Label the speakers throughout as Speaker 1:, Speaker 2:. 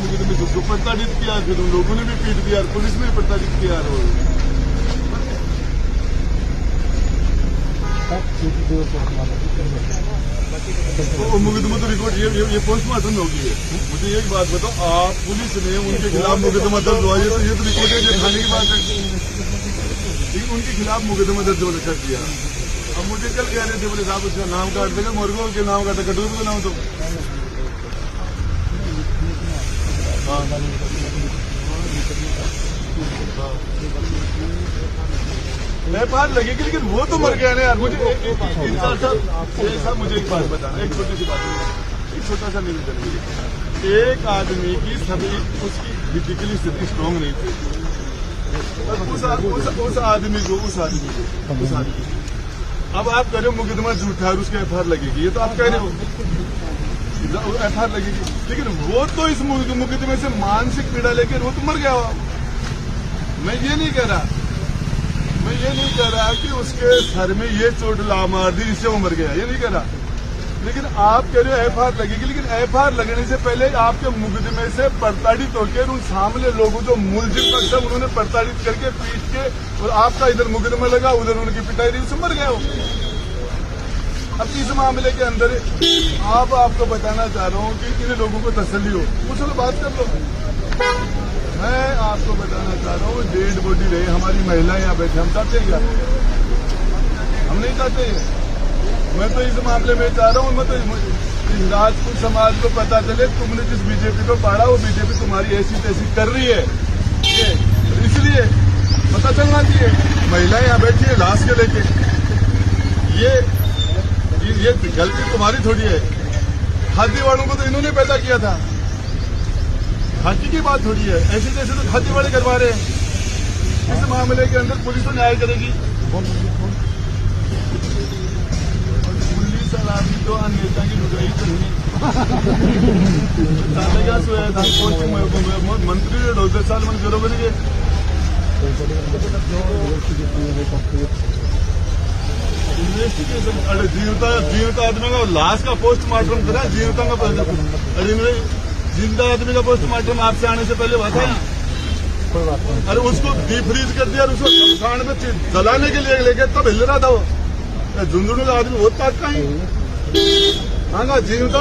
Speaker 1: मुकदमे से उसको प्रताड़ित किया, फिर उन लोगों ने भी पीट दिया, पुलिस ने भी प्रताड़ित किया। तो मुकदमा तो रिकॉर्ड ये पोस्टमार्टम होगी है। मुझे एक बात बताओ, आप पुलिस ने उनके खिलाफ मुकदमा दर्ज हुआ, ये तो रिकॉर्ड है, ये थाने की बात है, लेकिन उनके खिलाफ मुकदमा दर्ज कर दिया। अब मुझे कल कह रहे थे, बोले साहब उसका नाम काट देगा, मुर्गों के नाम काटा, कटोर का नाम तो एफआईआर लगेगी, लेकिन वो तो मर गया ना यार। मुझे साहब मुझे एक बात बताना, एक छोटी सी बात, एक छोटा सा निवेदन है। एक आदमी की सभी उसकी फिजिकली स्थिति स्ट्रांग नहीं थी, उस आदमी को अब आप कह रहे हो मुकदमा झूठा है, उसके एफआईआर लगेगी, ये तो आप कह रहे हो एफआईआर लगेगी, लेकिन वो तो इस मुकदमे से मानसिक पीड़ा लेकर वो तो मर गया हो। मैं ये नहीं कह रहा कि उसके सर में ये चोट मार दी इससे वो मर गया, ये नहीं कह रहा, लेकिन आप कह रहे हो एफआईआर लगेगी, लेकिन एफआईआर लगने से पहले आपके मुकदमे से प्रताड़ित होकर उन सामने लोगों जो मुलजिम पक्ष है उन्होंने प्रताड़ित करके पीट के, और आपका इधर मुकदमा लगा, उधर उनकी पिटाई रही, उससे मर गया हो। अब इस मामले के अंदर आपको बताना चाह रहा हूँ कि इन लोगों को तसल्ली हो, मुझसे बात कर लो। मैं आपको बताना चाह रहा हूँ, डेड बॉडी रहे, हमारी महिलाएं यहाँ बैठे, हम चाहते हैं क्या? हम नहीं चाहते। मैं तो इस मामले में चाह रहा हूँ, मैं तो राजपूत समाज को पता चले तुमने जिस बीजेपी को पाड़ा वो बीजेपी तुम्हारी ऐसी तैसी कर रही है, इसलिए पता चलना चाहिए। महिलाएं यहाँ बैठी है लाश के लेके, ये गलती तुम्हारी थोड़ी है। खादीवाड़ों को तो इन्होंने पैदा किया था, खादी की बात थोड़ी है, ऐसे जैसे तो खादीवाड़े करवा रहे हैं। इस मामले के अंदर पुलिस तो न्याय करेगी। पुलिस सलामी तो नेता की लुगाई चाहिए मंत्री 2 साल मन बरोबर है। इन्वेस्टिगेशन अरे जीवित आदमी का लाश का पोस्टमार्टम करा, जीविता का जिंदा आदमी का पोस्टमार्टम आपसे आने से पहले हुआ था। अरे उसको डीफ्रीज कर दिया, उसको शमशान में जलाने के लिए लेके तब हिल रहा था वो। झुंझुनू का आदमी बहुत ताकत है। हाँ जीविता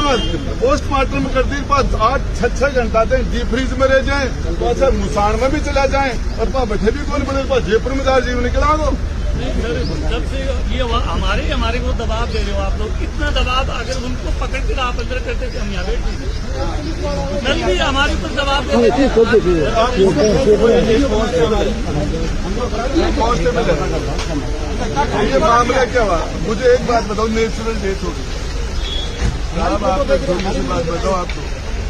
Speaker 1: पोस्टमार्टम कर दी, 8-6 घंटा तक डीफ्रीज में रह जाए, तो अच्छा मुसान में भी चला जाए, और वहाँ बैठे भी कौन बने, जयपुर में जीव निकला दो।
Speaker 2: जब से ये हमारे को दबाव दे रहे हो आप लोग, कितना दबाव, अगर उनको पकड़ कर आप अंदर करते थे हम यहाँ बैठ कल भी हमारे ऊपर दबाव दे रहे।
Speaker 1: ये मामला क्या हुआ, मुझे एक बात बताओ, नेचुरल डेथ हो गई साहब, आप एक छोटी सी बात बताओ आपको,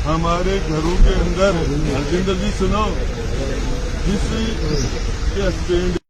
Speaker 1: हमारे घरों के अंदर हरजिंदर जी सुनो, किसी के हस्बैंड